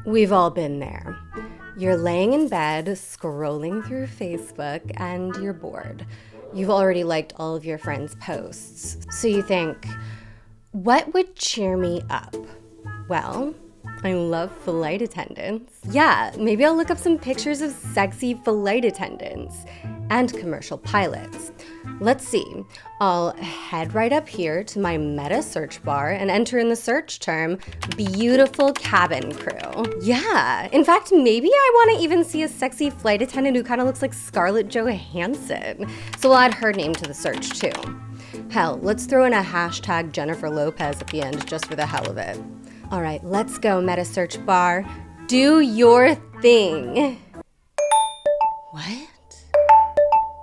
We've all been there. You're laying in bed, scrolling through Facebook, and you're bored. You've already liked all of your friends' posts. So you think, what would cheer me up? Well, I love flight attendants. Yeah, maybe I'll look up some pictures of sexy flight attendants and commercial pilots. Let's see. I'll head right up here to my Meta search bar and enter in the search term, beautiful cabin crew. Yeah, in fact, maybe I want to even see a sexy flight attendant who kind of looks like Scarlett Johansson. So I'll add her name to the search too. Hell, let's throw in a hashtag Jennifer Lopez at the end just for the hell of it. All right, let's go, Meta search bar. Do your thing. What?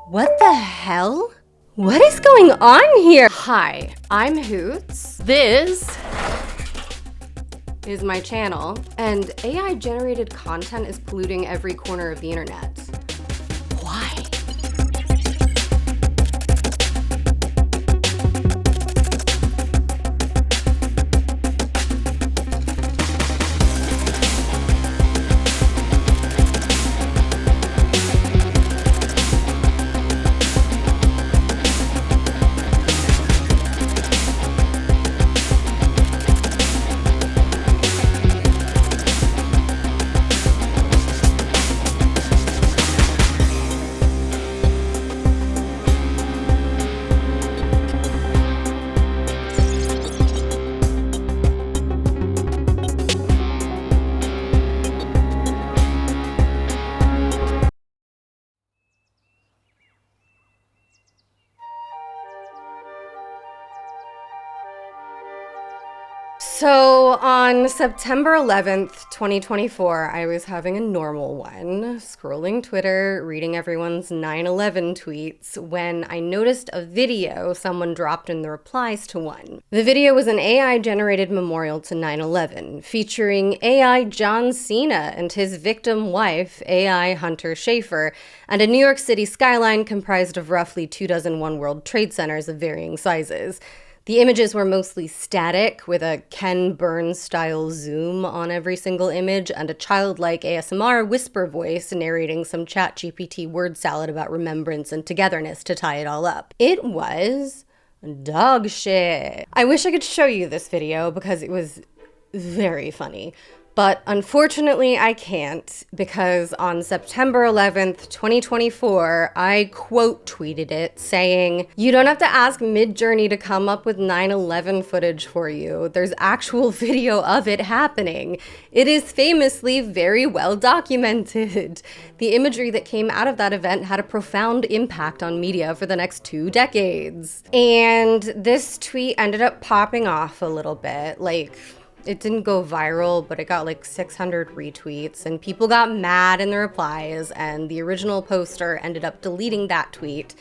What the hell? What is going on here? Hi, I'm Hoots. This is my channel, and AI-generated content is polluting every corner of the internet. Why? So on September 11th, 2024, I was having a normal one, scrolling Twitter, reading everyone's 9/11 tweets, when I noticed a video someone dropped in the replies to one. The video was an AI-generated memorial to 9/11, featuring AI John Cena and his victim wife, AI Hunter Schafer, and a New York City skyline comprised of roughly 24 One World Trade Centers of varying sizes. The images were mostly static, with a Ken Burns-style zoom on every single image and a childlike ASMR whisper voice narrating some Chat Jeepiti word salad about remembrance and togetherness to tie it all up. It was dog shit. I wish I could show you this video because it was very funny. But unfortunately, I can't, because on September 11th, 2024, I quote tweeted it saying, "You don't have to ask Midjourney to come up with 9/11 footage for you. There's actual video of it happening. It is famously very well documented." The imagery that came out of that event had a profound impact on media for the next 2 decades. And this tweet ended up popping off a little bit, it didn't go viral, but it got like 600 retweets, and people got mad in the replies, and the original poster ended up deleting that tweet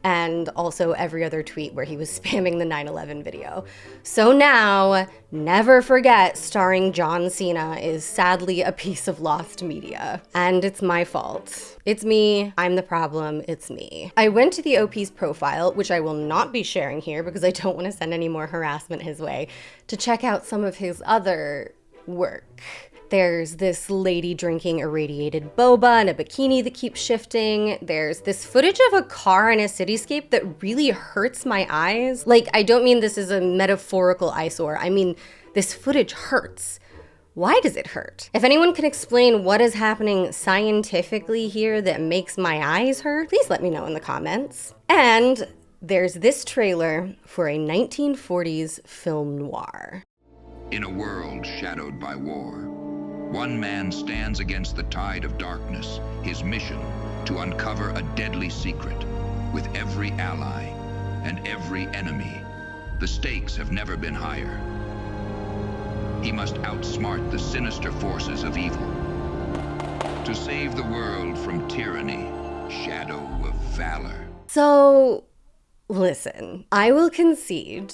and also every other tweet where he was spamming the 9/11 video. So now, Never Forget starring John Cena is sadly a piece of lost media. And it's my fault. It's me. I'm the problem. It's me. I went to the OP's profile, which I will not be sharing here because I don't want to send any more harassment his way, to check out some of his other work. There's this lady drinking irradiated boba in a bikini that keeps shifting. There's this footage of a car in a cityscape that really hurts my eyes. I don't mean this is a metaphorical eyesore. I mean, this footage hurts. Why does it hurt? If anyone can explain what is happening scientifically here that makes my eyes hurt, please let me know in the comments. And there's this trailer for a 1940s film noir. In a world shadowed by war, one man stands against the tide of darkness, his mission to uncover a deadly secret. With every ally and every enemy, the stakes have never been higher. He must outsmart the sinister forces of evil. To save the world from tyranny, shadow of valor. So, listen, I will concede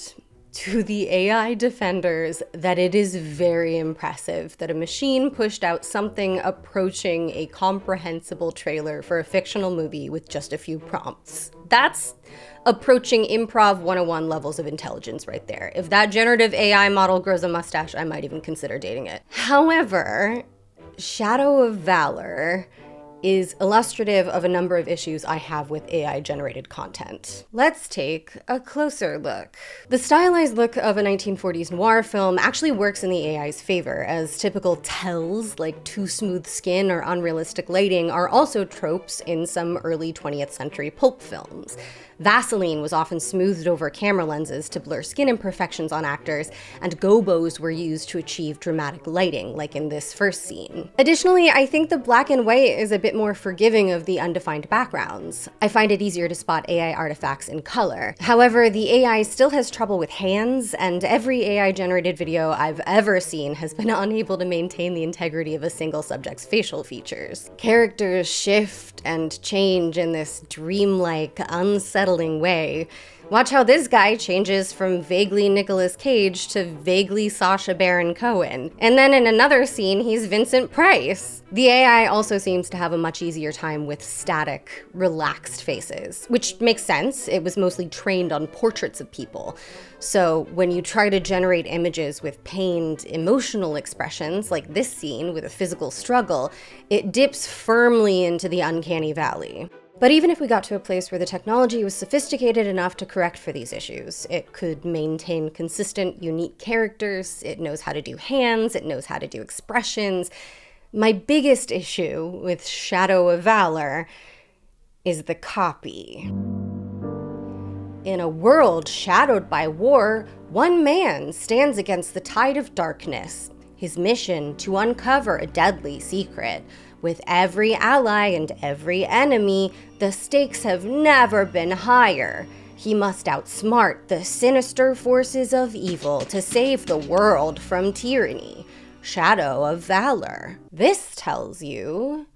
to the AI defenders that it is very impressive that a machine pushed out something approaching a comprehensible trailer for a fictional movie with just a few prompts. That's approaching improv 101 levels of intelligence right there. If that generative AI model grows a mustache, I might even consider dating it. However, Shadow of Valor is illustrative of a number of issues I have with AI-generated content. Let's take a closer look. The stylized look of a 1940s noir film actually works in the AI's favor, as typical tells like too smooth skin or unrealistic lighting are also tropes in some early 20th century pulp films. Vaseline was often smoothed over camera lenses to blur skin imperfections on actors, and gobos were used to achieve dramatic lighting, like in this first scene. Additionally, I think the black and white is a bit more forgiving of the undefined backgrounds. I find it easier to spot AI artifacts in color. However, the AI still has trouble with hands, and every AI-generated video I've ever seen has been unable to maintain the integrity of a single subject's facial features. Characters shift and change in this dreamlike, unsettling way. Watch how this guy changes from vaguely Nicolas Cage to vaguely Sacha Baron Cohen. And then in another scene, he's Vincent Price. The AI also seems to have a much easier time with static, relaxed faces, which makes sense. It was mostly trained on portraits of people. So when you try to generate images with pained, emotional expressions, like this scene with a physical struggle, it dips firmly into the uncanny valley. But even if we got to a place where the technology was sophisticated enough to correct for these issues, it could maintain consistent, unique characters, it knows how to do hands, it knows how to do expressions. My biggest issue with Shadow of Valor is the copy. In a world shadowed by war, one man stands against the tide of darkness, his mission to uncover a deadly secret. With every ally and every enemy, the stakes have never been higher. He must outsmart the sinister forces of evil to save the world from tyranny. Shadow of Valor. This tells you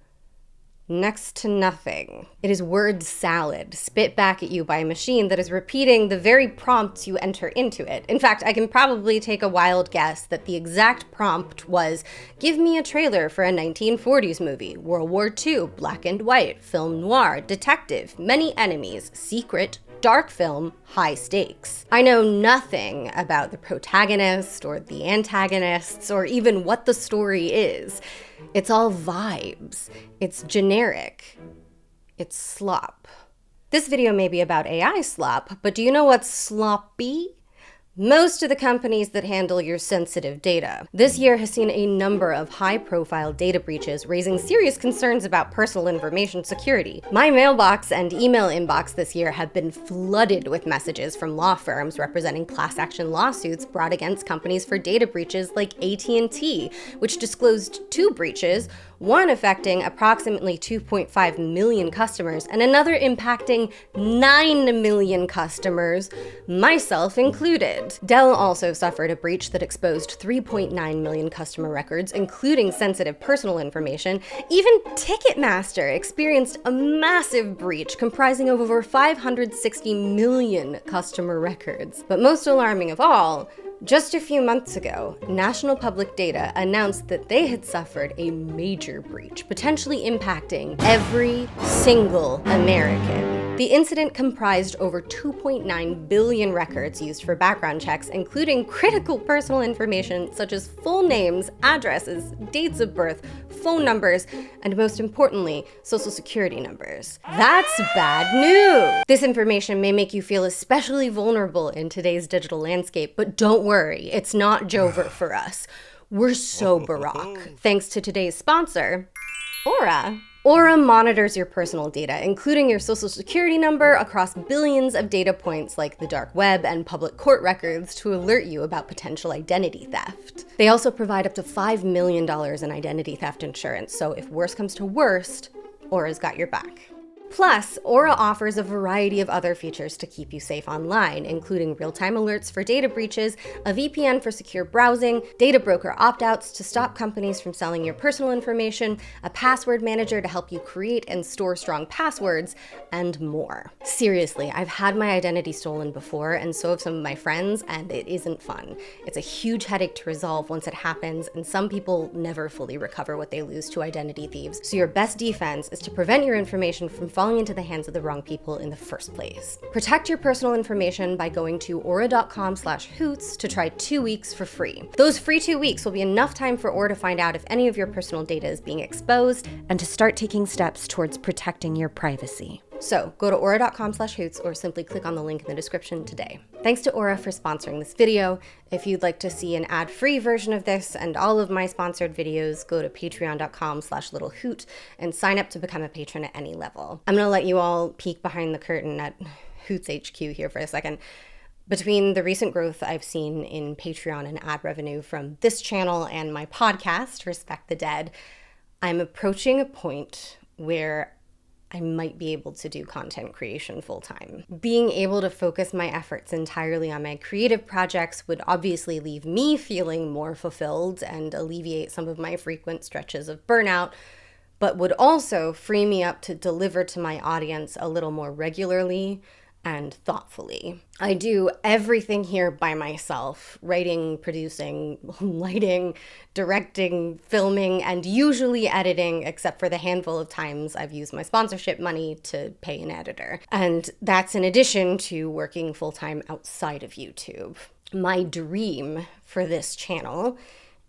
next to nothing. It is word salad spit back at you by a machine that is repeating the very prompts you enter into it. In fact, I can probably take a wild guess that the exact prompt was, give me a trailer for a 1940s movie, World War II, black and white, film noir, detective, many enemies, secret, dark film, high stakes. I know nothing about the protagonist or the antagonists or even what the story is. It's all vibes. It's generic. It's slop. This video may be about AI slop, but do you know what's sloppy? Most of the companies that handle your sensitive data. This year has seen a number of high-profile data breaches, raising serious concerns about personal information security. My mailbox and email inbox this year have been flooded with messages from law firms representing class action lawsuits brought against companies for data breaches like AT&T, which disclosed 2 breaches, one affecting approximately 2.5 million customers and another impacting 9 million customers, myself included. Dell also suffered a breach that exposed 3.9 million customer records, including sensitive personal information. Even Ticketmaster experienced a massive breach comprising of over 560 million customer records. But most alarming of all, just a few months ago, National Public Data announced that they had suffered a major breach, potentially impacting every single American. The incident comprised over 2.9 billion records used for background checks, including critical personal information such as full names, addresses, dates of birth, phone numbers, and most importantly, social security numbers. That's bad news! This information may make you feel especially vulnerable in today's digital landscape, but don't worry, it's not Jover for us. We're so Barack. Thanks to today's sponsor, Aura. Aura monitors your personal data, including your social security number, across billions of data points like the dark web and public court records to alert you about potential identity theft. They also provide up to $5 million in identity theft insurance, so if worse comes to worst, Aura's got your back. Plus, Aura offers a variety of other features to keep you safe online, including real-time alerts for data breaches, a VPN for secure browsing, data broker opt-outs to stop companies from selling your personal information, a password manager to help you create and store strong passwords, and more. Seriously, I've had my identity stolen before, and so have some of my friends, and it isn't fun. It's a huge headache to resolve once it happens, and some people never fully recover what they lose to identity thieves. So your best defense is to prevent your information from falling into the hands of the wrong people in the first place. Protect your personal information by going to aura.com/hoots to try 2 weeks for free. Those free 2 weeks will be enough time for Aura to find out if any of your personal data is being exposed and to start taking steps towards protecting your privacy. So go to aura.com/hoots or simply click on the link in the description today. Thanks to Aura for sponsoring this video. If you'd like to see an ad-free version of this and all of my sponsored videos, go to patreon.com/littlehoot and sign up to become a patron at any level. I'm gonna let you all peek behind the curtain at Hoots HQ here for a second. Between the recent growth I've seen in Patreon and ad revenue from this channel and my podcast, Respect the Dead, I'm approaching a point where I might be able to do content creation full-time. Being able to focus my efforts entirely on my creative projects would obviously leave me feeling more fulfilled and alleviate some of my frequent stretches of burnout, but would also free me up to deliver to my audience a little more regularly and thoughtfully. I do everything here by myself: writing, producing, lighting, directing, filming, and usually editing, except for the handful of times I've used my sponsorship money to pay an editor. And that's in addition to working full-time outside of YouTube. My dream for this channel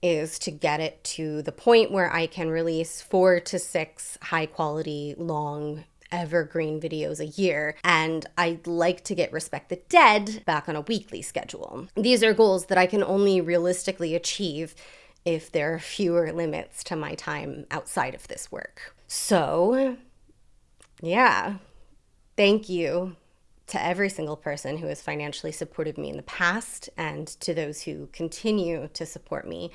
is to get it to the point where I can release 4 to 6 high-quality, long, evergreen videos a year, and I'd like to get Respect the Dead back on a weekly schedule. These are goals that I can only realistically achieve if there are fewer limits to my time outside of this work. So, yeah, thank you to every single person who has financially supported me in the past and to those who continue to support me,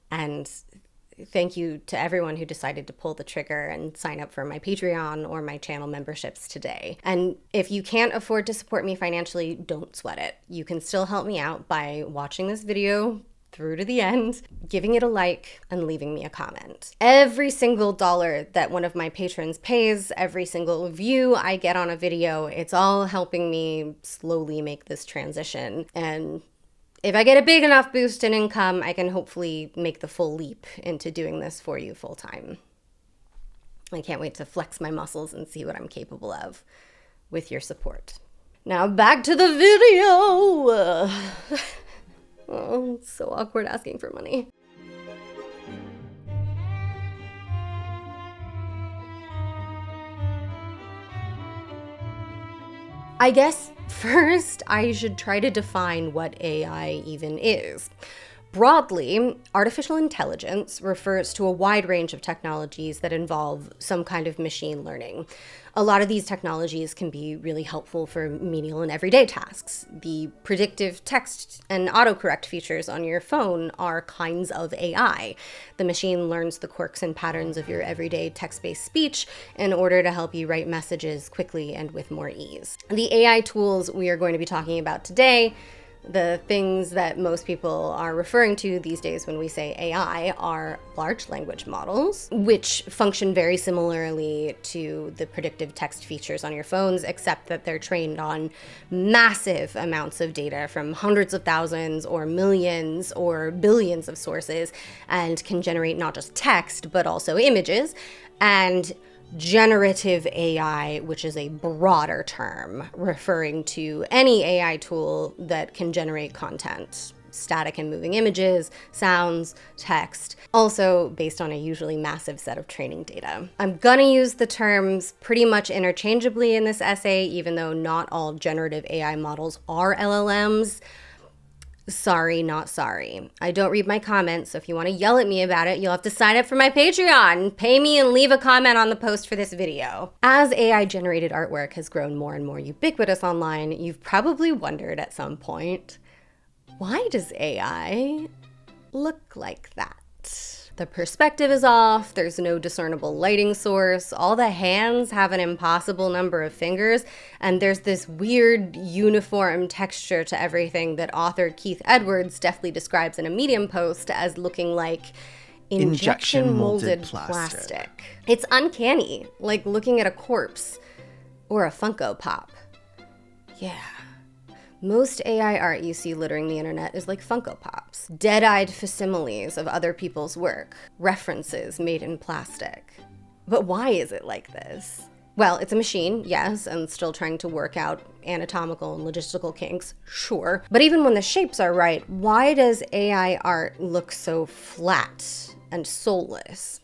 and thank you to everyone who decided to pull the trigger and sign up for my Patreon or my channel memberships today. And if you can't afford to support me financially, don't sweat it. You can still help me out by watching this video through to the end, giving it a like, and leaving me a comment. Every single dollar that one of my patrons pays, every single view I get on a video, it's all helping me slowly make this transition. And if I get a big enough boost in income, I can hopefully make the full leap into doing this for you full time. I can't wait to flex my muscles and see what I'm capable of with your support. Now back to the video. Oh, it's so awkward asking for money. I guess first I should try to define what AI even is. Broadly, artificial intelligence refers to a wide range of technologies that involve some kind of machine learning. A lot of these technologies can be really helpful for menial and everyday tasks. The predictive text and autocorrect features on your phone are kinds of AI. The machine learns the quirks and patterns of your everyday text-based speech in order to help you write messages quickly and with more ease. The AI tools we are going to be talking about today, the things that most people are referring to these days when we say AI, are large language models, which function very similarly to the predictive text features on your phones, except that they're trained on massive amounts of data from hundreds of thousands or millions or billions of sources, and can generate not just text, but also images. And generative AI, which is a broader term referring to any AI tool that can generate content, static and moving images, sounds, text, also based on a usually massive set of training data. I'm gonna use the terms pretty much interchangeably in this essay, even though not all generative AI models are LLMs. Sorry, not sorry. I don't read my comments, so if you want to yell at me about it, you'll have to sign up for my Patreon. Pay me and leave a comment on the post for this video. As AI-generated artwork has grown more and more ubiquitous online, you've probably wondered at some point, why does AI look like that? The perspective is off, there's no discernible lighting source, all the hands have an impossible number of fingers, and there's this weird uniform texture to everything that author Keith Edwards deftly describes in a Medium post as looking like injection molded plastic. It's uncanny, like looking at a corpse or a Funko Pop. Yeah. Most AI art you see littering the internet is like Funko Pops. Dead-eyed facsimiles of other people's work. References made in plastic. But why is it like this? Well, it's a machine, yes, and still trying to work out anatomical and logistical kinks, sure. But even when the shapes are right, why does AI art look so flat and soulless?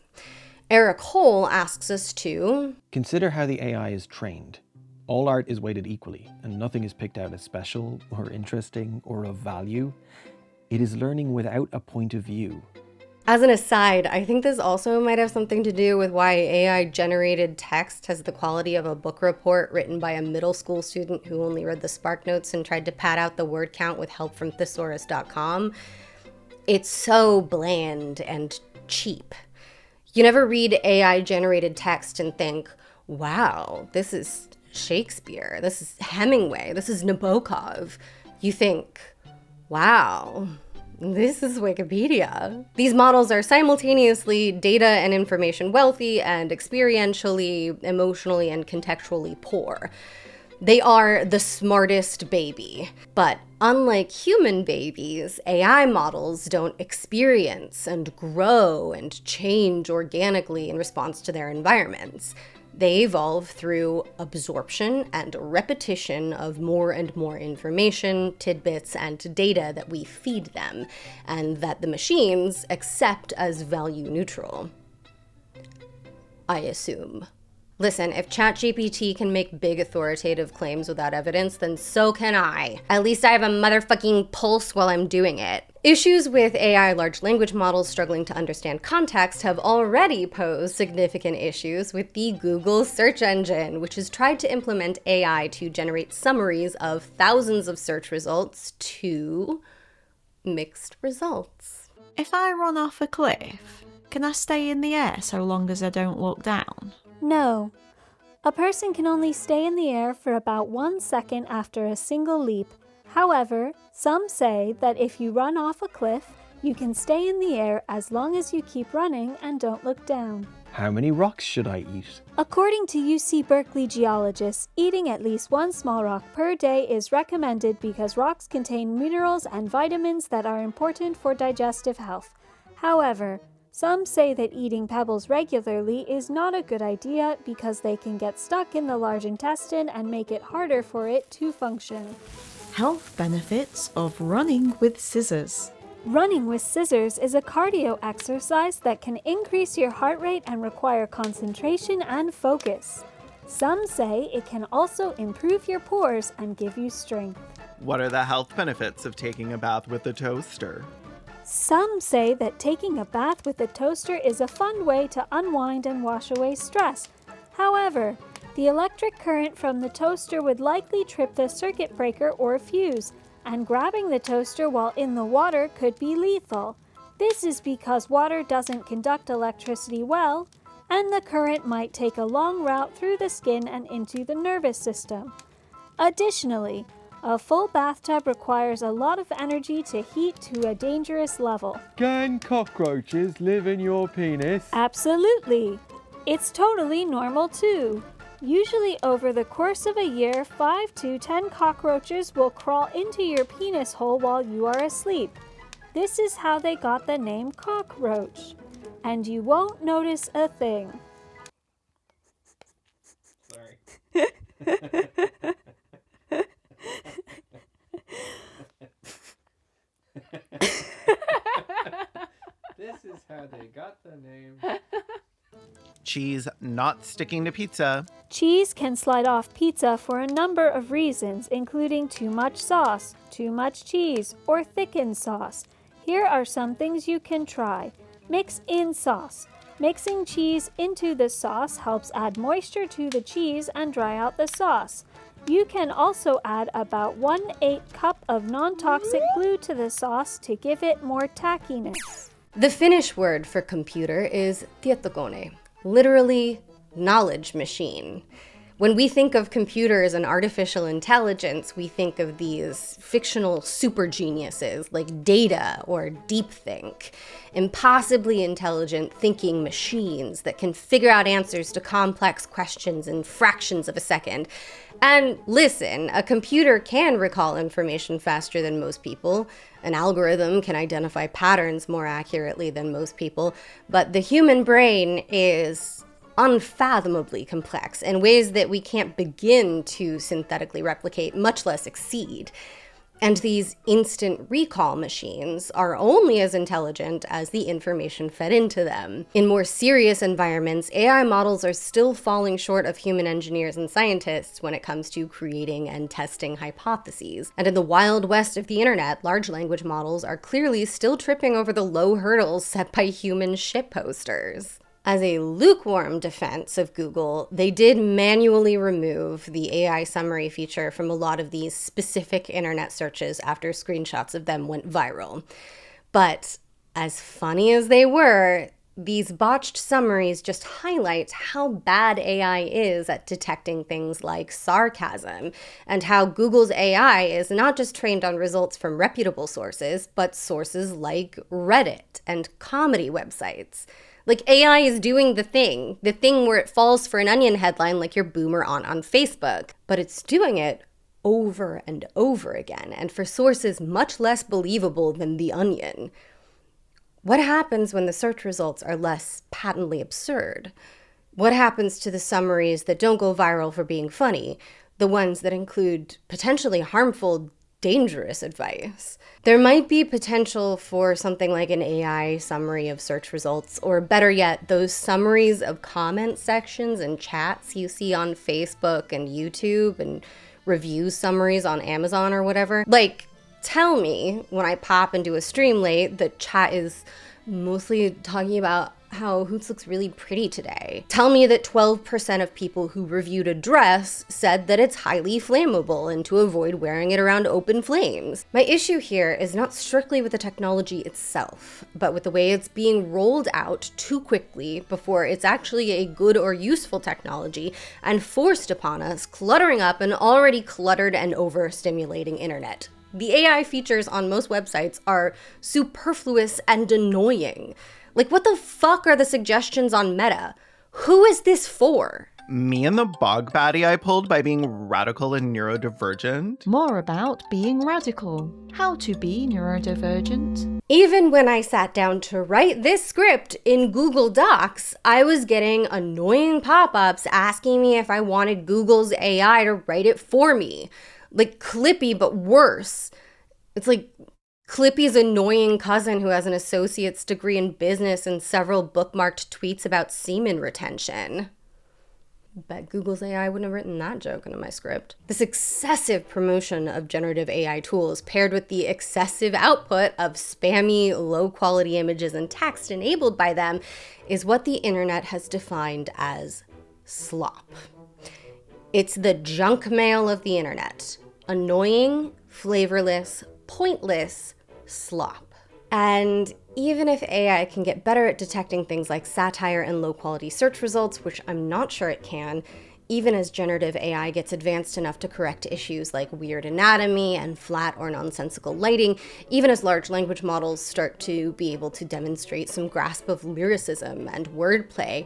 Eric Hole asks us to consider how the AI is trained. All art is weighted equally, and nothing is picked out as special or interesting or of value. It is learning without a point of view. As an aside, I think this also might have something to do with why AI-generated text has the quality of a book report written by a middle school student who only read the SparkNotes and tried to pad out the word count with help from thesaurus.com. It's so bland and cheap. You never read AI-generated text and think, wow, this is Shakespeare, this is Hemingway, this is Nabokov. You think, wow, this is Wikipedia. These models are simultaneously data and information wealthy and experientially, emotionally, and contextually poor. They are the smartest baby. But unlike human babies, AI models don't experience and grow and change organically in response to their environments. They evolve through absorption and repetition of more and more information, tidbits, and data that we feed them, and that the machines accept as value neutral. I assume. Listen, if Chat Jeepiti can make big authoritative claims without evidence, then so can I. At least I have a motherfucking pulse while I'm doing it. Issues with AI large language models struggling to understand context have already posed significant issues with the Google search engine, which has tried to implement AI to generate summaries of thousands of search results to mixed results. If I run off a cliff, can I stay in the air so long as I don't look down? No. A person can only stay in the air for about 1 second after a single leap. However, some say that if you run off a cliff, you can stay in the air as long as you keep running and don't look down. How many rocks should I eat? According to UC Berkeley geologists, eating at least 1 small rock per day is recommended because rocks contain minerals and vitamins that are important for digestive health. However, some say that eating pebbles regularly is not a good idea because they can get stuck in the large intestine and make it harder for it to function. Health benefits of running with scissors. Running with scissors is a cardio exercise that can increase your heart rate and require concentration and focus. Some say it can also improve your pores and give you strength. What are the health benefits of taking a bath with a toaster? Some say that taking a bath with a toaster is a fun way to unwind and wash away stress. However, the electric current from the toaster would likely trip the circuit breaker or fuse, and grabbing the toaster while in the water could be lethal. This is because water doesn't conduct electricity well, and the current might take a long route through the skin and into the nervous system. Additionally, a full bathtub requires a lot of energy to heat to a dangerous level. Can cockroaches live in your penis? Absolutely. It's totally normal too. Usually over the course of a year, 5 to 10 cockroaches will crawl into your penis hole while you are asleep. This is how they got the name cockroach. And you won't notice a thing. Sorry. This is how they got the name. Cheese not sticking to pizza. Cheese can slide off pizza for a number of reasons, including too much sauce, too much cheese, or thickened sauce. Here are some things you can try. Mix in sauce. Mixing cheese into the sauce helps add moisture to the cheese and dry out the sauce. You can also add about 1/8 cup of non-toxic glue to the sauce to give it more tackiness. The Finnish word for computer is tietokone, literally knowledge machine. When we think of computers and artificial intelligence, we think of these fictional super geniuses like Data or DeepThink, impossibly intelligent thinking machines that can figure out answers to complex questions in fractions of a second. And listen, a computer can recall information faster than most people. An algorithm can identify patterns more accurately than most people, but the human brain is unfathomably complex in ways that we can't begin to synthetically replicate, much less exceed. And these instant recall machines are only as intelligent as the information fed into them. In more serious environments, AI models are still falling short of human engineers and scientists when it comes to creating and testing hypotheses. And in the wild west of the internet, large language models are clearly still tripping over the low hurdles set by human shitposters. As a lukewarm defense of Google, they did manually remove the AI summary feature from a lot of these specific internet searches after screenshots of them went viral. But as funny as they were, these botched summaries just highlight how bad AI is at detecting things like sarcasm, and how Google's AI is not just trained on results from reputable sources, but sources like Reddit and comedy websites. Like, AI is doing the thing where it falls for an Onion headline like your boomer aunt on Facebook. But it's doing it over and over again, and for sources much less believable than The Onion. What happens when the search results are less patently absurd? What happens to the summaries that don't go viral for being funny? The ones that include potentially harmful, dangerous advice? There might be potential for something like an AI summary of search results, or better yet, those summaries of comment sections and chats you see on Facebook and YouTube, and review summaries on Amazon or whatever. Like, tell me when I pop into a stream late that chat is mostly talking about how Hoots looks really pretty today. Tell me that 12% of people who reviewed a dress said that it's highly flammable and to avoid wearing it around open flames. My issue here is not strictly with the technology itself, but with the way it's being rolled out too quickly before it's actually a good or useful technology and forced upon us, cluttering up an already cluttered and overstimulating internet. The AI features on most websites are superfluous and annoying. Like, what the fuck are the suggestions on Meta? Who is this for? Me and the bog baddie I pulled by being radical and neurodivergent. More about being radical. How to be neurodivergent. Even when I sat down to write this script in Google Docs, I was getting annoying pop-ups asking me if I wanted Google's AI to write it for me. Like Clippy, but worse. It's like Clippy's annoying cousin who has an associate's degree in business and several bookmarked tweets about semen retention. Bet Google's AI wouldn't have written that joke into my script. This excessive promotion of generative AI tools paired with the excessive output of spammy, low-quality images and text enabled by them is what the internet has defined as slop. It's the junk mail of the internet. Annoying, flavorless, pointless slop. And even if AI can get better at detecting things like satire and low-quality search results, which I'm not sure it can, even as generative AI gets advanced enough to correct issues like weird anatomy and flat or nonsensical lighting, even as large language models start to be able to demonstrate some grasp of lyricism and wordplay,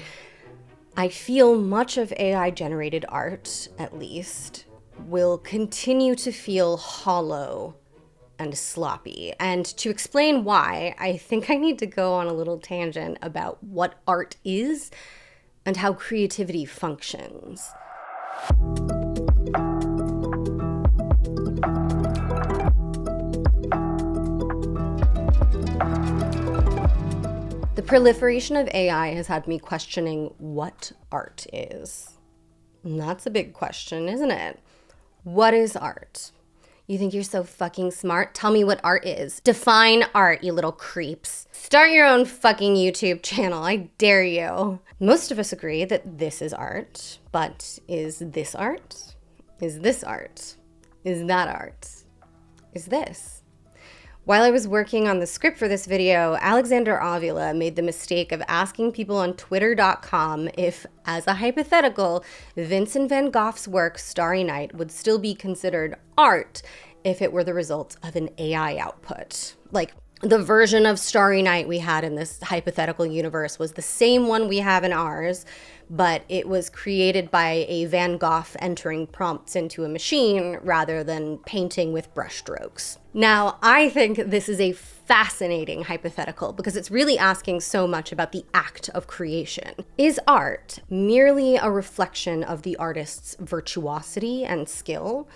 I feel much of AI-generated art, at least, will continue to feel hollow and sloppy. And to explain why, I think I need to go on a little tangent about what art is and how creativity functions. The proliferation of AI has had me questioning what art is. And that's a big question, isn't it? What is art? You think you're so fucking smart? Tell me what art is. Define art, you little creeps. Start your own fucking YouTube channel, I dare you. Most of us agree that this is art, but is this art? Is this art? Is that art? Is this? While I was working on the script for this video, Alexander Avila made the mistake of asking people on Twitter.com if, as a hypothetical, Vincent van Gogh's work Starry Night would still be considered art if it were the result of an AI output. Like, the version of Starry Night we had in this hypothetical universe was the same one we have in ours, but it was created by a Van Gogh entering prompts into a machine rather than painting with brushstrokes. Now, I think this is a fascinating hypothetical because it's really asking so much about the act of creation. Is art merely a reflection of the artist's virtuosity and skill,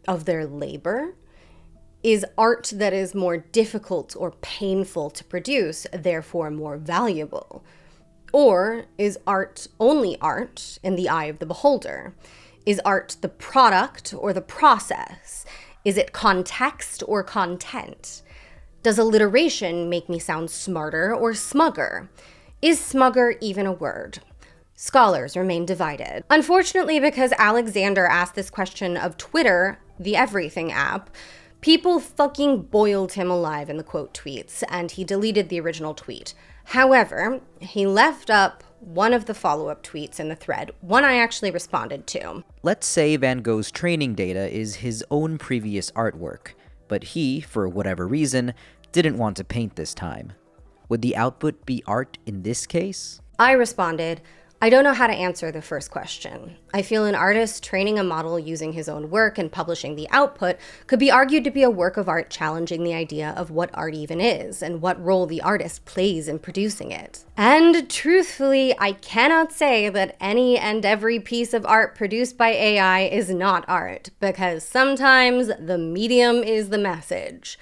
of their labor? Is art that is more difficult or painful to produce therefore more valuable? Or is art only art in the eye of the beholder? Is art the product or the process? Is it context or content? Does alliteration make me sound smarter or smugger? Is smugger even a word? Scholars remain divided. Unfortunately, because Alexander asked this question of Twitter, the everything app, people fucking boiled him alive in the quote tweets, and he deleted the original tweet. However, he left up one of the follow-up tweets in the thread, one I actually responded to. Let's say Van Gogh's training data is his own previous artwork, but he, for whatever reason, didn't want to paint this time. Would the output be art in this case? I responded, I don't know how to answer the first question. I feel an artist training a model using his own work and publishing the output could be argued to be a work of art challenging the idea of what art even is and what role the artist plays in producing it. And truthfully, I cannot say that any and every piece of art produced by AI is not art, because sometimes the medium is the message.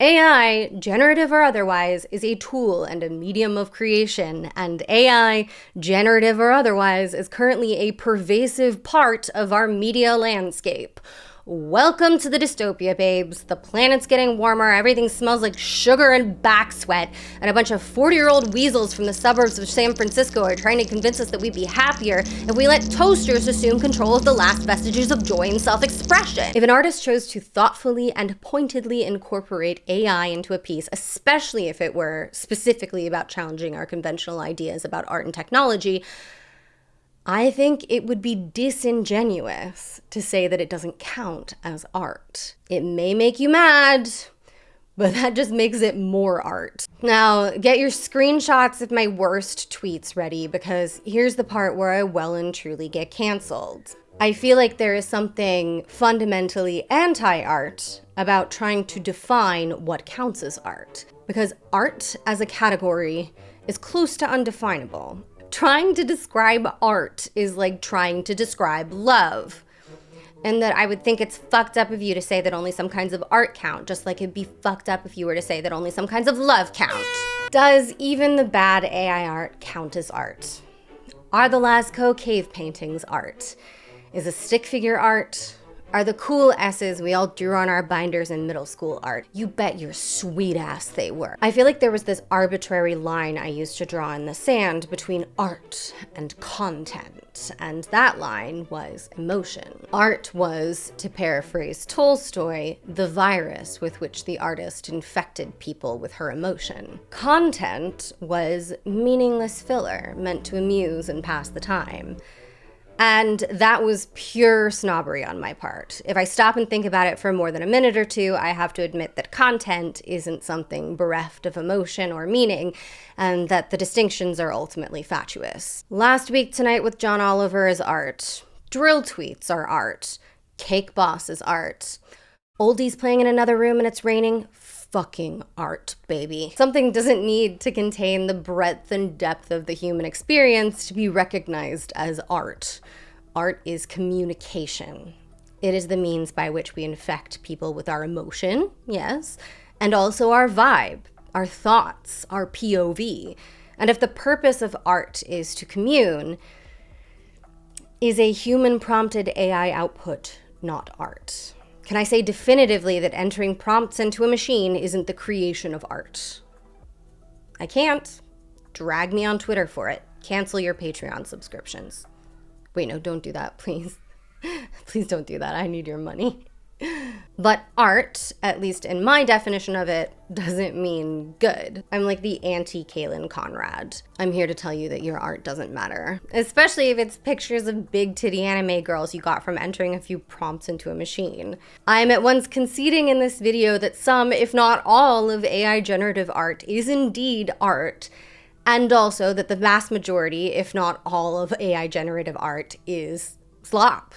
AI, generative or otherwise, is a tool and a medium of creation, and AI, generative or otherwise, is currently a pervasive part of our media landscape. Welcome to the dystopia, babes. The planet's getting warmer, everything smells like sugar and back sweat, and a bunch of 40-year-old weasels from the suburbs of San Francisco are trying to convince us that we'd be happier if we let toasters assume control of the last vestiges of joy and self-expression. If an artist chose to thoughtfully and pointedly incorporate AI into a piece, especially if it were specifically about challenging our conventional ideas about art and technology, I think it would be disingenuous to say that it doesn't count as art. It may make you mad, but that just makes it more art. Now, get your screenshots of my worst tweets ready, because here's the part where I well and truly get canceled. I feel like there is something fundamentally anti-art about trying to define what counts as art, because art as a category is close to undefinable. Trying to describe art is like trying to describe love. And that I would think it's fucked up of you to say that only some kinds of art count, just like it'd be fucked up if you were to say that only some kinds of love count. Does even the bad AI art count as art? Are the Lascaux cave paintings art? Is a stick figure art? Are the cool S's we all drew on our binders in middle school art? You bet your sweet ass they were. I feel like there was this arbitrary line I used to draw in the sand between art and content, and that line was emotion. Art was, to paraphrase Tolstoy, the virus with which the artist infected people with her emotion. Content was meaningless filler meant to amuse and pass the time. And that was pure snobbery on my part. If I stop and think about it for more than a minute or two, I have to admit that content isn't something bereft of emotion or meaning, and that the distinctions are ultimately fatuous. Last Week Tonight with John Oliver is art. Drill tweets are art. Cake Boss is art. Oldies playing in another room and it's raining? Fucking art, baby. Something doesn't need to contain the breadth and depth of the human experience to be recognized as art. Art is communication. It is the means by which we infect people with our emotion, yes, and also our vibe, our thoughts, our POV. And if the purpose of art is to commune, is a human-prompted AI output not art? Can I say definitively that entering prompts into a machine isn't the creation of art? I can't. Drag me on Twitter for it. Cancel your Patreon subscriptions. Wait, no, don't do that, please. Please don't do that. I need your money. But art, at least in my definition of it, doesn't mean good. I'm like the anti-Kaylin Conrad. I'm here to tell you that your art doesn't matter. Especially if it's pictures of big titty anime girls you got from entering a few prompts into a machine. I'm at once conceding in this video that some, if not all, of AI generative art is indeed art, and also that the vast majority, if not all, of AI generative art is slop.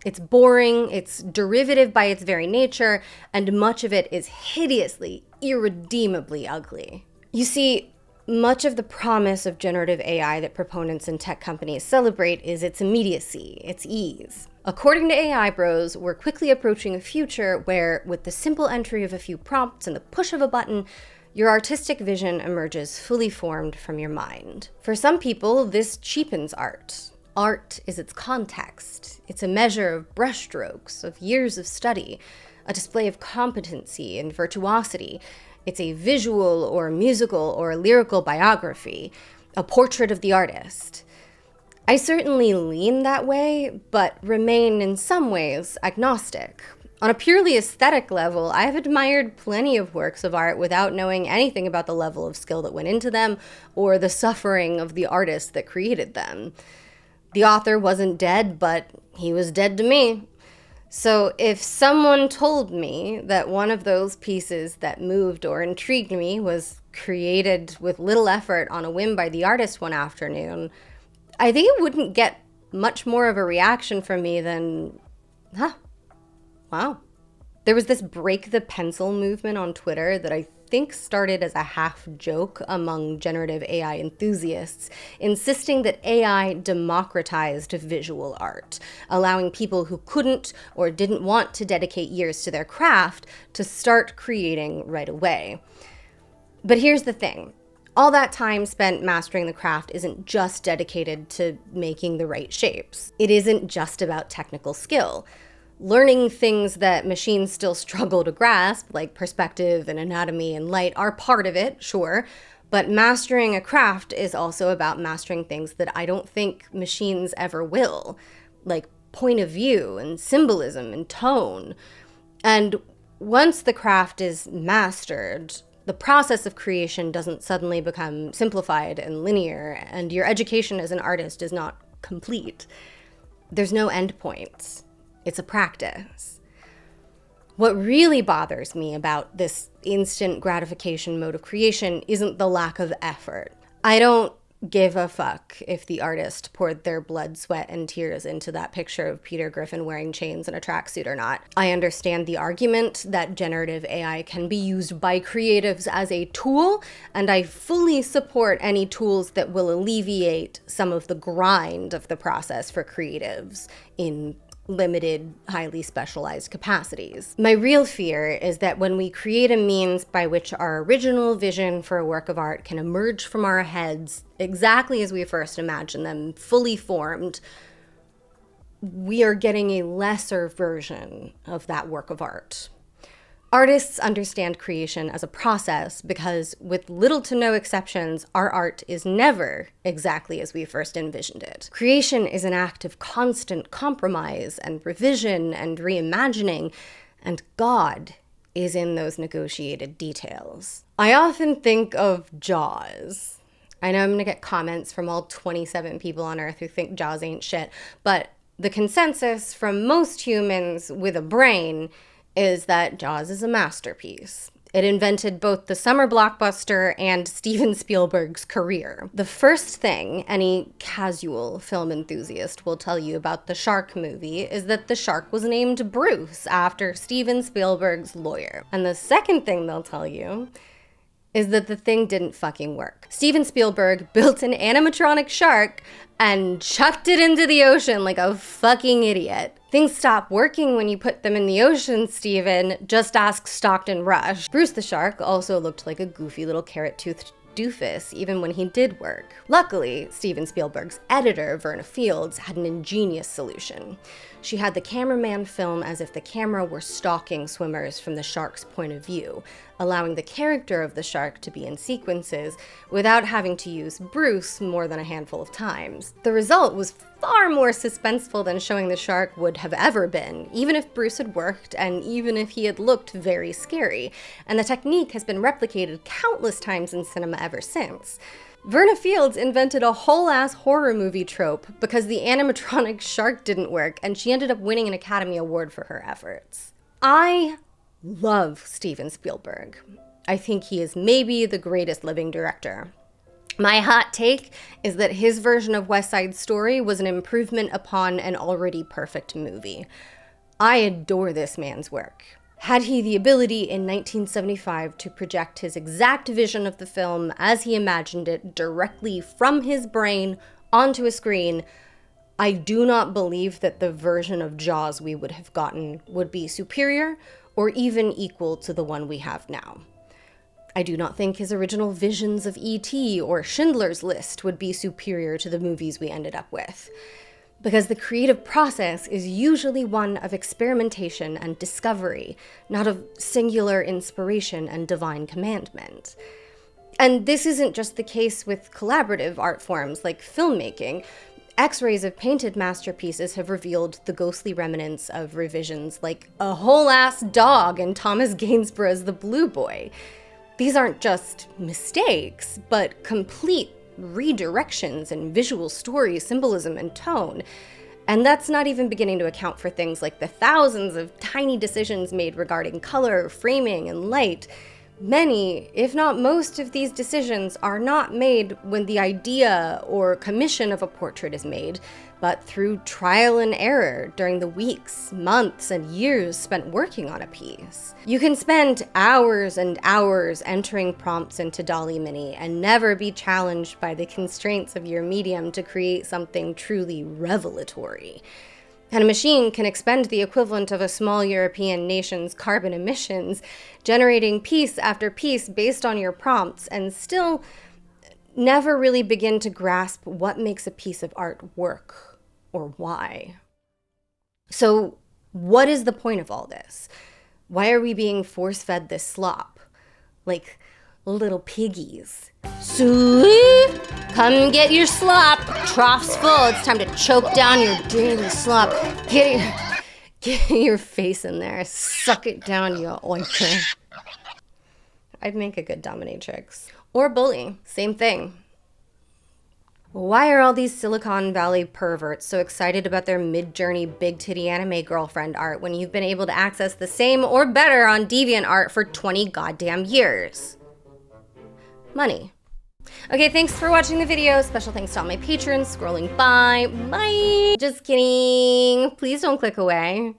It's boring, it's derivative by its very nature, and much of it is hideously, irredeemably ugly. You see, much of the promise of generative AI that proponents and tech companies celebrate is its immediacy, its ease. According to AI bros, we're quickly approaching a future where, with the simple entry of a few prompts and the push of a button, your artistic vision emerges fully formed from your mind. For some people, this cheapens art. Art is its context. It's a measure of brushstrokes, of years of study, a display of competency and virtuosity. It's a visual or musical or lyrical biography, a portrait of the artist. I certainly lean that way, but remain in some ways agnostic. On a purely aesthetic level, I have admired plenty of works of art without knowing anything about the level of skill that went into them or the suffering of the artist that created them. The author wasn't dead, but he was dead to me. So if someone told me that one of those pieces that moved or intrigued me was created with little effort on a whim by the artist one afternoon, I think it wouldn't get much more of a reaction from me than, huh, wow. There was this break the pencil movement on Twitter that I think started as a half joke among generative AI enthusiasts, insisting that AI democratized visual art, allowing people who couldn't or didn't want to dedicate years to their craft to start creating right away. But here's the thing. All that time spent mastering the craft isn't just dedicated to making the right shapes. It isn't just about technical skill. Learning things that machines still struggle to grasp, like perspective and anatomy and light, are part of it, sure, but mastering a craft is also about mastering things that I don't think machines ever will, like point of view and symbolism and tone. And once the craft is mastered, the process of creation doesn't suddenly become simplified and linear, and your education as an artist is not complete. There's no endpoints. It's a practice. What really bothers me about this instant gratification mode of creation isn't the lack of effort. I don't give a fuck if the artist poured their blood, sweat, and tears into that picture of Peter Griffin wearing chains and a tracksuit or not. I understand the argument that generative AI can be used by creatives as a tool, and I fully support any tools that will alleviate some of the grind of the process for creatives in limited, highly specialized capacities. My real fear is that when we create a means by which our original vision for a work of art can emerge from our heads exactly as we first imagined them, fully formed, we are getting a lesser version of that work of art. Artists understand creation as a process because, with little to no exceptions, our art is never exactly as we first envisioned it. Creation is an act of constant compromise and revision and reimagining, and God is in those negotiated details. I often think of Jaws. I know I'm gonna get comments from all 27 people on Earth who think Jaws ain't shit, but the consensus from most humans with a brain is that Jaws is a masterpiece. It invented both the summer blockbuster and Steven Spielberg's career. The first thing any casual film enthusiast will tell you about the shark movie is that the shark was named Bruce after Steven Spielberg's lawyer. And the second thing they'll tell you is that the thing didn't fucking work. Steven Spielberg built an animatronic shark and chucked it into the ocean like a fucking idiot. Things stop working when you put them in the ocean, Steven. Just ask Stockton Rush. Bruce the shark also looked like a goofy little carrot-toothed doofus, even when he did work. Luckily, Steven Spielberg's editor, Verna Fields, had an ingenious solution. She had the cameraman film as if the camera were stalking swimmers from the shark's point of view, allowing the character of the shark to be in sequences without having to use Bruce more than a handful of times. The result was far more suspenseful than showing the shark would have ever been, even if Bruce had worked and even if he had looked very scary, and the technique has been replicated countless times in cinema ever since. Verna Fields invented a whole-ass horror movie trope because the animatronic shark didn't work, and she ended up winning an Academy Award for her efforts. I love Steven Spielberg. I think he is maybe the greatest living director. My hot take is that his version of West Side Story was an improvement upon an already perfect movie. I adore this man's work. Had he the ability in 1975 to project his exact vision of the film as he imagined it directly from his brain onto a screen, I do not believe that the version of Jaws we would have gotten would be superior or even equal to the one we have now. I do not think his original visions of E.T. or Schindler's List would be superior to the movies we ended up with, because the creative process is usually one of experimentation and discovery, not of singular inspiration and divine commandment. And this isn't just the case with collaborative art forms like filmmaking. X-rays of painted masterpieces have revealed the ghostly remnants of revisions like a whole-ass dog in Thomas Gainsborough's The Blue Boy. These aren't just mistakes, but complete redirections in visual story, symbolism, and tone. And that's not even beginning to account for things like the thousands of tiny decisions made regarding color, framing, and light. Many, if not most, of these decisions are not made when the idea or commission of a portrait is made, but through trial and error during the weeks, months, and years spent working on a piece. You can spend hours and hours entering prompts into DALL-E Mini and never be challenged by the constraints of your medium to create something truly revelatory. And a machine can expend the equivalent of a small European nation's carbon emissions, generating piece after piece based on your prompts, and still never really begin to grasp what makes a piece of art work or why. So what is the point of all this? Why are we being force-fed this slop? Like little piggies. Sweet! Come get your slop. Trough's full. It's time to choke down your daily slop. Get your face in there. Suck it down, you oinker. I'd make a good dominatrix. Or bully. Same thing. Why are all these Silicon Valley perverts so excited about their mid-journey big-titty anime girlfriend art when you've been able to access the same or better on DeviantArt for 20 goddamn years? Money. Okay, thanks for watching the video. Special thanks to all my patrons scrolling by. Bye! Just kidding. Please don't click away.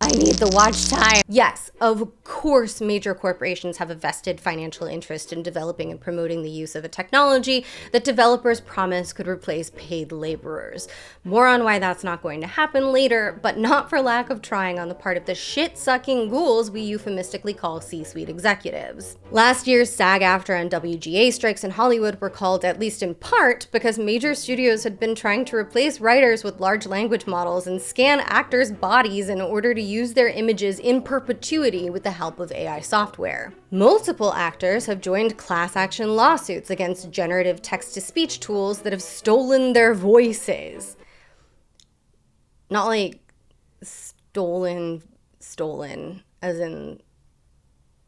I need the watch time. Yes, of course major corporations have a vested financial interest in developing and promoting the use of a technology that developers promise could replace paid laborers. More on why that's not going to happen later, but not for lack of trying on the part of the shit-sucking ghouls we euphemistically call C-suite executives. Last year's SAG-AFTRA and WGA strikes in Hollywood were called, at least in part, because major studios had been trying to replace writers with large language models and scan actors' bodies in order to use their images in perpetuity with the help of AI software. Multiple actors have joined class action lawsuits against generative text-to-speech tools that have stolen their voices. Not like stolen, as in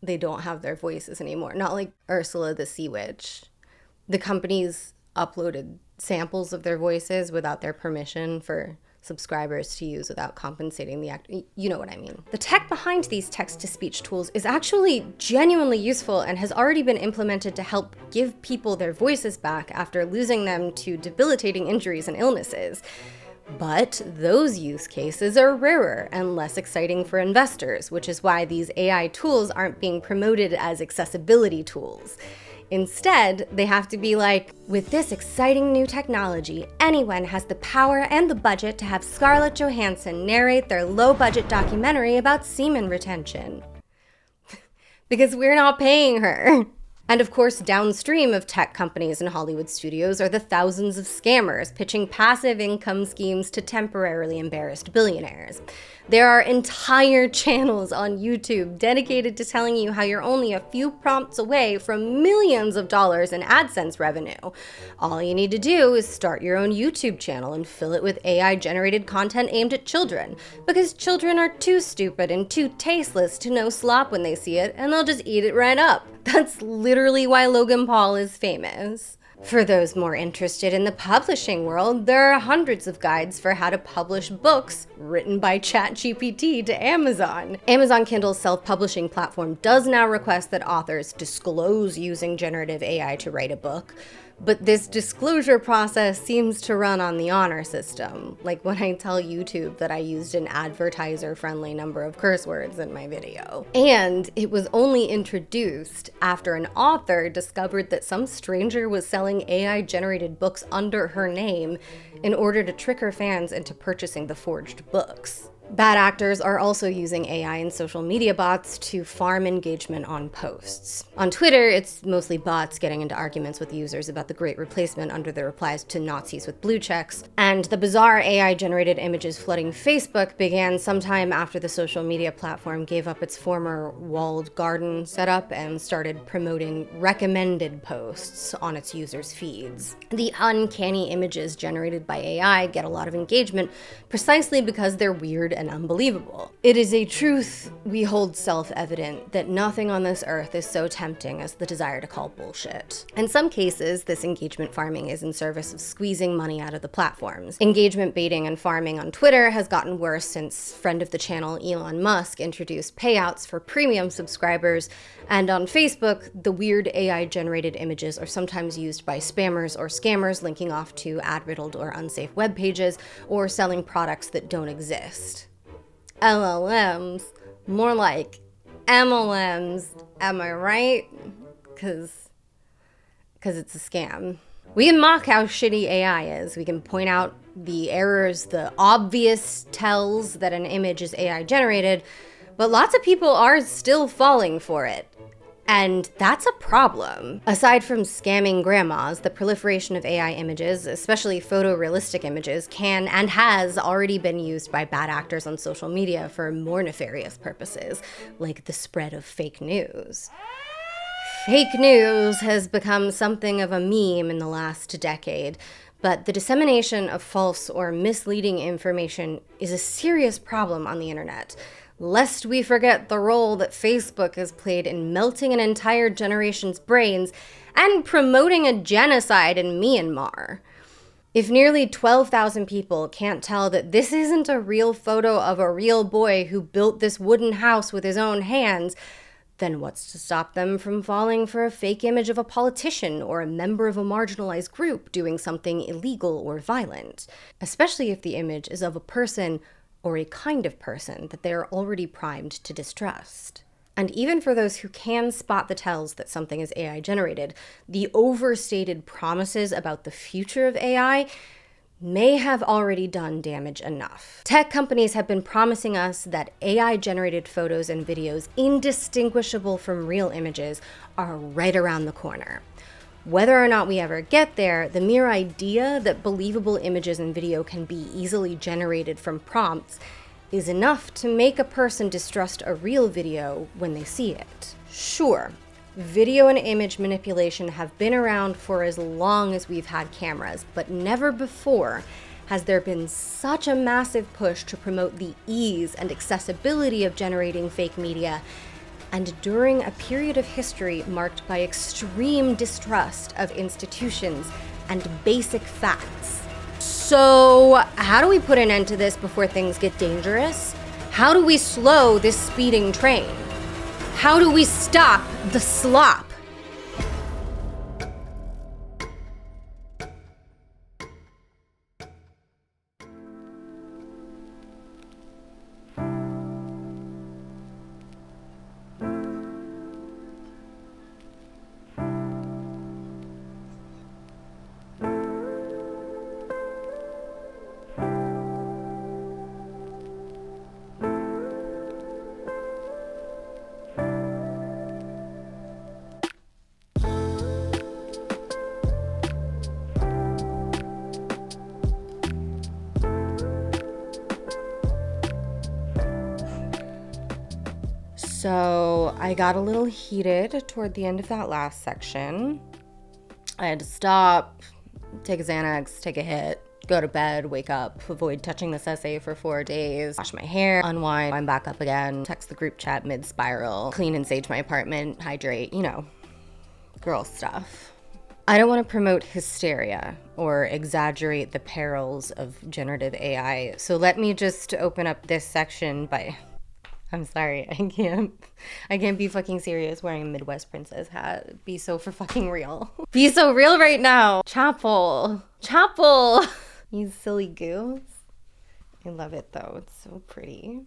they don't have their voices anymore. Not like Ursula the Sea Witch. The companies uploaded samples of their voices without their permission for subscribers to use without compensating the actor. You know what I mean. The tech behind these text-to-speech tools is actually genuinely useful and has already been implemented to help give people their voices back after losing them to debilitating injuries and illnesses. But those use cases are rarer and less exciting for investors, which is why these AI tools aren't being promoted as accessibility tools. Instead, they have to be like, with this exciting new technology, anyone has the power and the budget to have Scarlett Johansson narrate their low-budget documentary about semen retention. Because we're not paying her. And of course, downstream of tech companies and Hollywood studios are the thousands of scammers pitching passive income schemes to temporarily embarrassed billionaires. There are entire channels on YouTube dedicated to telling you how you're only a few prompts away from millions of dollars in AdSense revenue. All you need to do is start your own YouTube channel and fill it with AI-generated content aimed at children, because children are too stupid and too tasteless to know slop when they see it, and they'll just eat it right up. That's literally why Logan Paul is famous. For those more interested in the publishing world, there are hundreds of guides for how to publish books written by Chat Jeepiti to Amazon. Amazon Kindle's self-publishing platform does now request that authors disclose using generative AI to write a book, but this disclosure process seems to run on the honor system, like when I tell YouTube that I used an advertiser-friendly number of curse words in my video. And it was only introduced after an author discovered that some stranger was selling AI-generated books under her name in order to trick her fans into purchasing the forged books. Bad actors are also using AI and social media bots to farm engagement on posts. On Twitter, it's mostly bots getting into arguments with users about the Great Replacement under their replies to Nazis with blue checks. And the bizarre AI-generated images flooding Facebook began sometime after the social media platform gave up its former walled garden setup and started promoting recommended posts on its users' feeds. The uncanny images generated by AI get a lot of engagement precisely because they're weird and unbelievable. It is a truth we hold self-evident that nothing on this earth is so tempting as the desire to call bullshit. In some cases, this engagement farming is in service of squeezing money out of the platforms. Engagement baiting and farming on Twitter has gotten worse since friend of the channel Elon Musk introduced payouts for premium subscribers, and on Facebook, the weird AI-generated images are sometimes used by spammers or scammers linking off to ad-riddled or unsafe web pages or selling products that don't exist. LLMs, more like MLMs, am I right? Cause it's a scam. We can mock how shitty AI is. We can point out the errors, the obvious tells that an image is AI generated, but lots of people are still falling for it. And that's a problem. Aside from scamming grandmas, the proliferation of AI images, especially photorealistic images, can and has already been used by bad actors on social media for more nefarious purposes, like the spread of fake news. Fake news has become something of a meme in the last decade, but the dissemination of false or misleading information is a serious problem on the internet. Lest we forget the role that Facebook has played in melting an entire generation's brains and promoting a genocide in Myanmar. If nearly 12,000 people can't tell that this isn't a real photo of a real boy who built this wooden house with his own hands, then what's to stop them from falling for a fake image of a politician or a member of a marginalized group doing something illegal or violent, especially if the image is of a person or a kind of person that they are already primed to distrust. And even for those who can spot the tells that something is AI generated, the overstated promises about the future of AI may have already done damage enough. Tech companies have been promising us that AI-generated photos and videos indistinguishable from real images are right around the corner. Whether or not we ever get there, the mere idea that believable images and video can be easily generated from prompts is enough to make a person distrust a real video when they see it. Sure, video and image manipulation have been around for as long as we've had cameras, but never before has there been such a massive push to promote the ease and accessibility of generating fake media, and during a period of history marked by extreme distrust of institutions and basic facts. So, how do we put an end to this before things get dangerous? How do we slow this speeding train? How do we stop the slop? So I got a little heated toward the end of that last section. I had to stop, take a Xanax, take a hit, go to bed, wake up, avoid touching this essay for 4 days, wash my hair, unwind, I'm back up again, text the group chat mid-spiral, clean and sage my apartment, hydrate, you know, girl stuff. I don't want to promote hysteria or exaggerate the perils of generative AI, so let me just open up this section by... I'm sorry, I can't be fucking serious wearing a Midwest Princess hat. Be so for fucking real. Be so real right now. Chapel. You silly goose. I love it though, it's so pretty.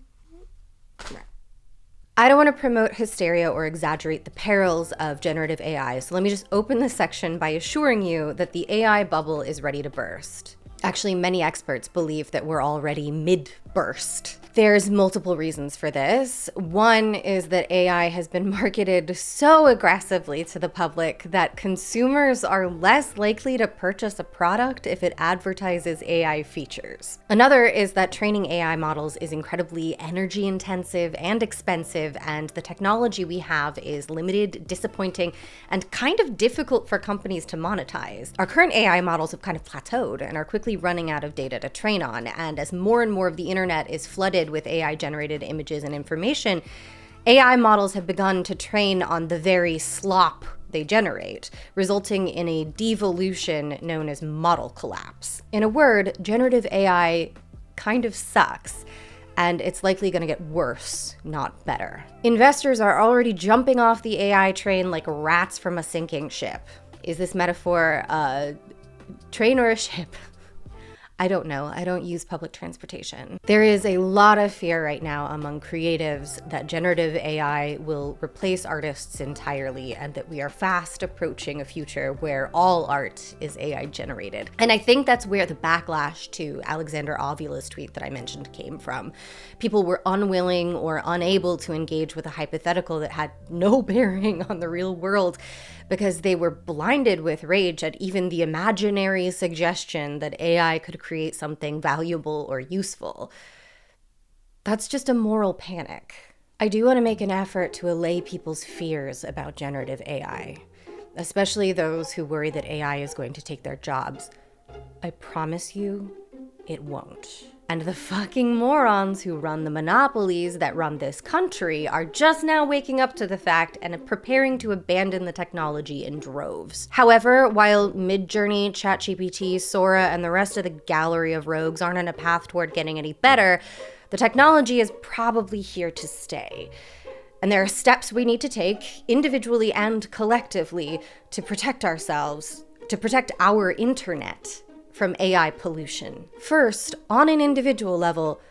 I don't want to promote hysteria or exaggerate the perils of generative AI, so let me just open this section by assuring you that the AI bubble is ready to burst. Actually, many experts believe that we're already mid-burst. There's multiple reasons for this. One is that AI has been marketed so aggressively to the public that consumers are less likely to purchase a product if it advertises AI features. Another is that training AI models is incredibly energy intensive and expensive, and the technology we have is limited, disappointing, and kind of difficult for companies to monetize. Our current AI models have kind of plateaued and are quickly running out of data to train on, and as more and more of the internet is flooded with AI-generated images and information, AI models have begun to train on the very slop they generate, resulting in a devolution known as model collapse. In a word, generative AI kind of sucks, and it's likely going to get worse, not better. Investors are already jumping off the AI train like rats from a sinking ship. Is this metaphor a train or a ship? I don't know. I don't use public transportation. There is a lot of fear right now among creatives that generative AI will replace artists entirely, and that we are fast approaching a future where all art is AI generated. And I think that's where the backlash to Alexander Avula's tweet that I mentioned came from. People were unwilling or unable to engage with a hypothetical that had no bearing on the real world, because they were blinded with rage at even the imaginary suggestion that AI could create something valuable or useful. That's just a moral panic. I do want to make an effort to allay people's fears about generative AI, especially those who worry that AI is going to take their jobs. I promise you, it won't. And the fucking morons who run the monopolies that run this country are just now waking up to the fact and preparing to abandon the technology in droves. However, while Midjourney, ChatGPT, Sora, and the rest of the gallery of rogues aren't on a path toward getting any better, the technology is probably here to stay. And there are steps we need to take, individually and collectively, to protect ourselves, to protect our internet from AI pollution. First, on an individual level,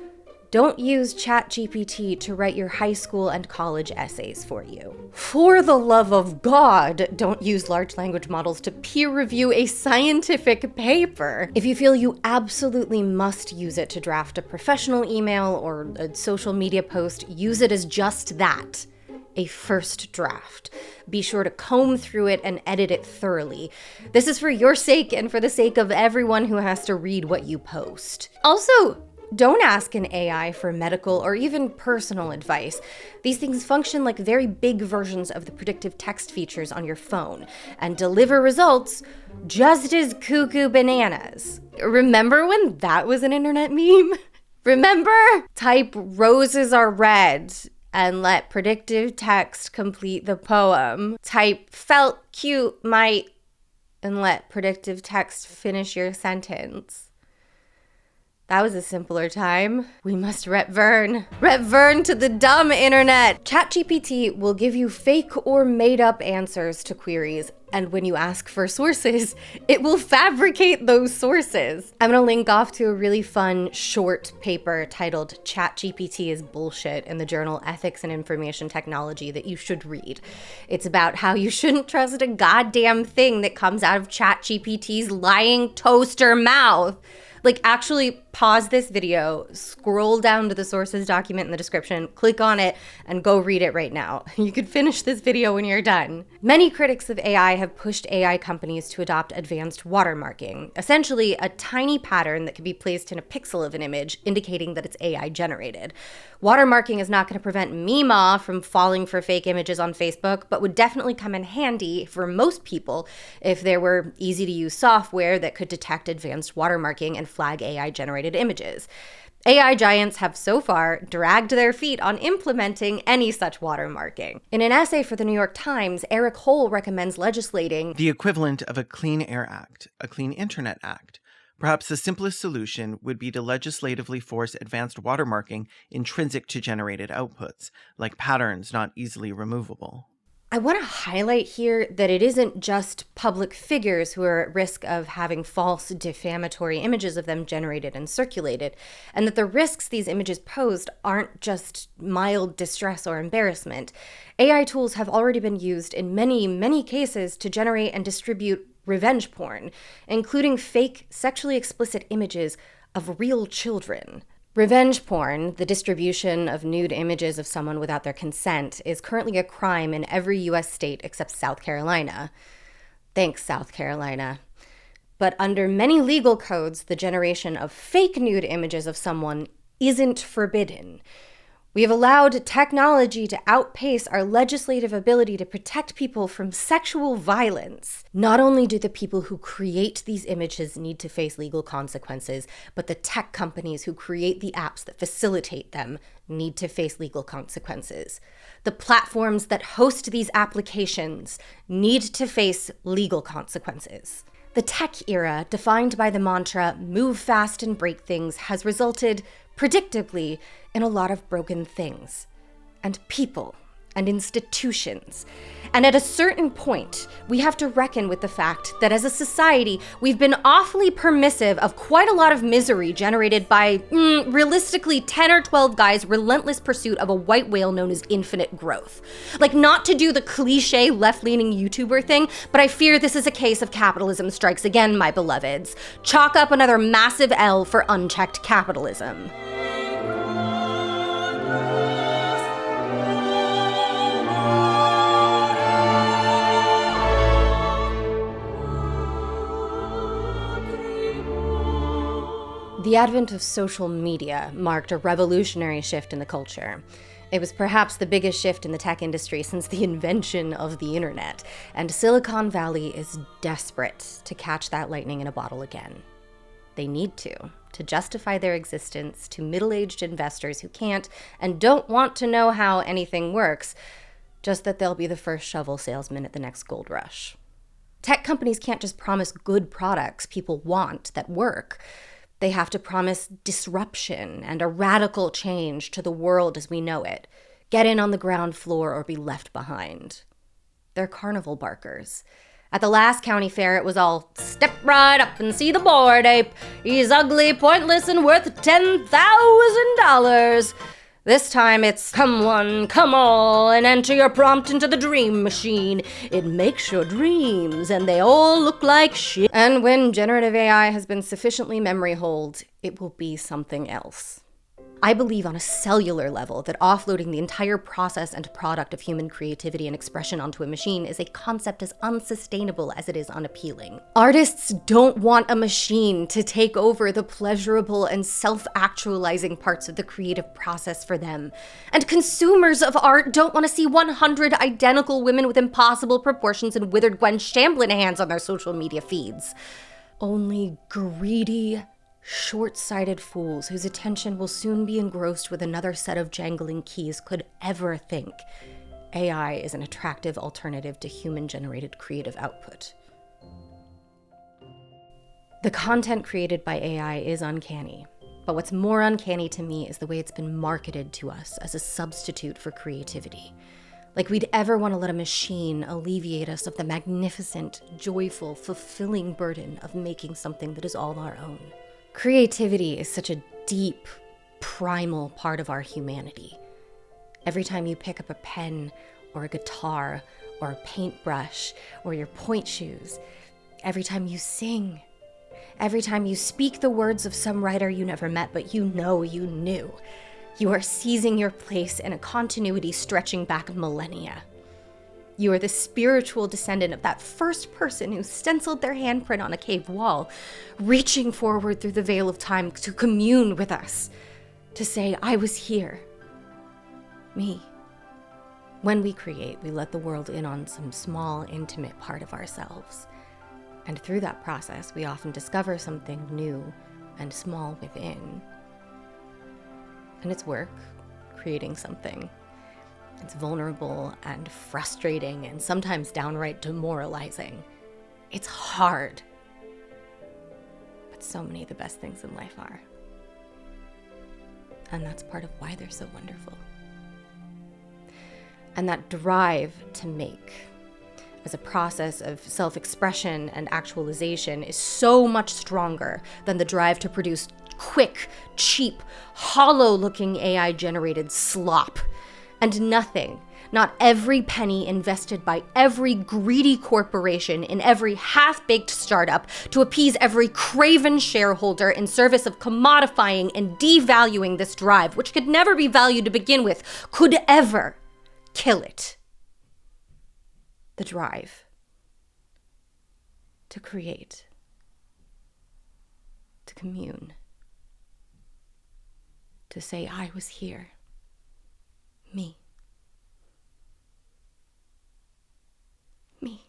don't use ChatGPT to write your high school and college essays for you. For the love of God, don't use large language models to peer review a scientific paper. If you feel you absolutely must use it to draft a professional email or a social media post, use it as just that. A first draft. Be sure to comb through it and edit it thoroughly. This is for your sake and for the sake of everyone who has to read what you post. Also, don't ask an AI for medical or even personal advice. These things function like very big versions of the predictive text features on your phone and deliver results just as cuckoo bananas. Remember when that was an internet meme? Remember? Type "roses are red" and let predictive text complete the poem. Type "felt cute, might," and let predictive text finish your sentence. That was a simpler time. We must rep Vern. Rep Vern to the dumb internet. ChatGPT will give you fake or made up answers to queries, and when you ask for sources, it will fabricate those sources. I'm gonna link off to a really fun short paper titled "ChatGPT is Bullshit" in the journal Ethics and Information Technology that you should read. It's about how you shouldn't trust a goddamn thing that comes out of ChatGPT's lying toaster mouth. Like, actually pause this video, scroll down to the sources document in the description, click on it, and go read it right now. You could finish this video when you're done. Many critics of AI have pushed AI companies to adopt advanced watermarking, essentially a tiny pattern that can be placed in a pixel of an image, indicating that it's AI generated. Watermarking is not going to prevent Mima from falling for fake images on Facebook, but would definitely come in handy for most people if there were easy-to-use software that could detect advanced watermarking and flag AI-generated images. AI giants have so far dragged their feet on implementing any such watermarking. In an essay for the New York Times, Eric Hole recommends legislating the equivalent of a Clean Air Act, a Clean Internet Act. Perhaps the simplest solution would be to legislatively force advanced watermarking intrinsic to generated outputs, like patterns not easily removable. I want to highlight here that it isn't just public figures who are at risk of having false, defamatory images of them generated and circulated, and that the risks these images posed aren't just mild distress or embarrassment. AI tools have already been used in many, many cases to generate and distribute revenge porn, including fake, sexually explicit images of real children. Revenge porn, the distribution of nude images of someone without their consent, is currently a crime in every U.S. state except South Carolina. Thanks, South Carolina. But under many legal codes, the generation of fake nude images of someone isn't forbidden. We have allowed technology to outpace our legislative ability to protect people from sexual violence. Not only do the people who create these images need to face legal consequences, but the tech companies who create the apps that facilitate them need to face legal consequences. The platforms that host these applications need to face legal consequences. The tech era, defined by the mantra, move fast and break things, has resulted, predictably, in a lot of broken things, and people, and institutions. And at a certain point, we have to reckon with the fact that as a society, we've been awfully permissive of quite a lot of misery generated by, realistically, 10 or 12 guys' relentless pursuit of a white whale known as infinite growth. Like, not to do the cliche left-leaning YouTuber thing, but I fear this is a case of capitalism strikes again, my beloveds. Chalk up another massive L for unchecked capitalism. The advent of social media marked a revolutionary shift in the culture. It was perhaps the biggest shift in the tech industry since the invention of the internet, and Silicon Valley is desperate to catch that lightning in a bottle again. They need to justify their existence to middle-aged investors who can't and don't want to know how anything works, just that they'll be the first shovel salesman at the next gold rush. Tech companies can't just promise good products people want that work. They have to promise disruption and a radical change to the world as we know it. Get in on the ground floor or be left behind. They're carnival barkers. At the last county fair, it was all, step right up and see the bored ape. He's ugly, pointless, and worth $10,000. This time it's, come one, come all, and enter your prompt into the dream machine. It makes your dreams, and they all look like shit. And when generative AI has been sufficiently memory holed, it will be something else. I believe on a cellular level that offloading the entire process and product of human creativity and expression onto a machine is a concept as unsustainable as it is unappealing. Artists don't want a machine to take over the pleasurable and self-actualizing parts of the creative process for them. And consumers of art don't want to see 100 identical women with impossible proportions and withered Gwen Shamblin hands on their social media feeds. Only greedy, short-sighted fools whose attention will soon be engrossed with another set of jangling keys could ever think AI is an attractive alternative to human-generated creative output. The content created by AI is uncanny, but what's more uncanny to me is the way it's been marketed to us as a substitute for creativity. Like we'd ever want to let a machine alleviate us of the magnificent, joyful, fulfilling burden of making something that is all our own. Creativity is such a deep, primal part of our humanity. Every time you pick up a pen or a guitar or a paintbrush or your point shoes, every time you sing, Every time you speak the words of some writer you never met, but you know you knew, you are seizing your place in a continuity stretching back millennia. You are the spiritual descendant of that first person who stenciled their handprint on a cave wall, reaching forward through the veil of time to commune with us, to say, I was here. Me. When we create, we let the world in on some small, intimate part of ourselves. And through that process, we often discover something new and small within. And it's work, creating something. It's vulnerable and frustrating and sometimes downright demoralizing. It's hard. But so many of the best things in life are. And that's part of why they're so wonderful. And that drive to make as a process of self-expression and actualization is so much stronger than the drive to produce quick, cheap, hollow-looking AI-generated slop. And nothing, not every penny invested by every greedy corporation in every half-baked startup to appease every craven shareholder in service of commodifying and devaluing this drive, which could never be valued to begin with, could ever kill it. The drive to create, to commune, to say, I was here. Me. Me.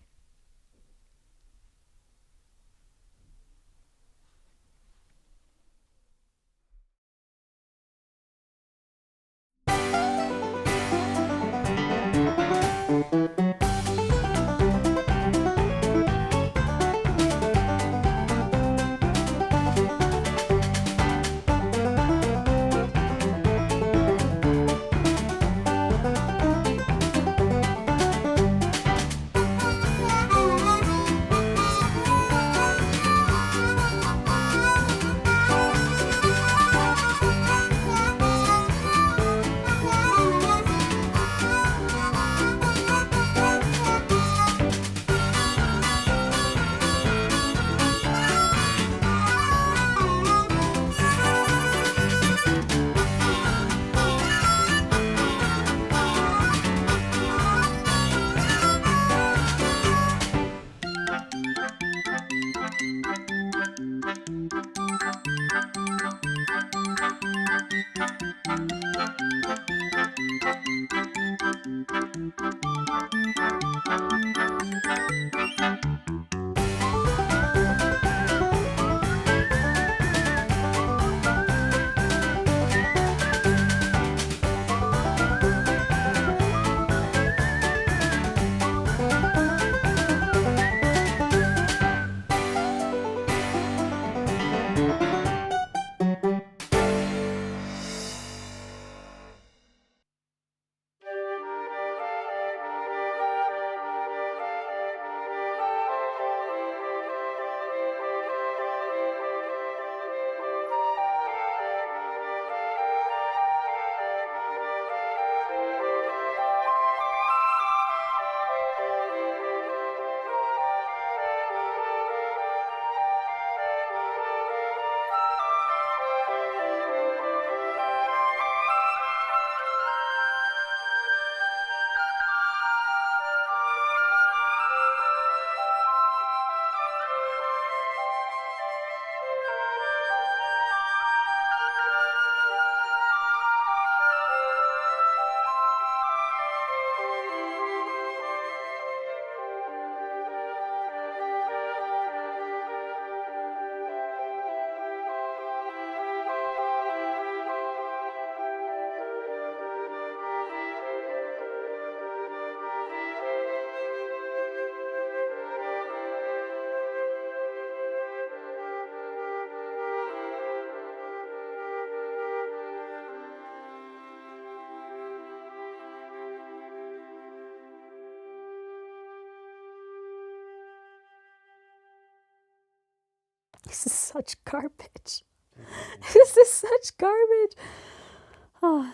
This is such garbage. This is such garbage. Oh.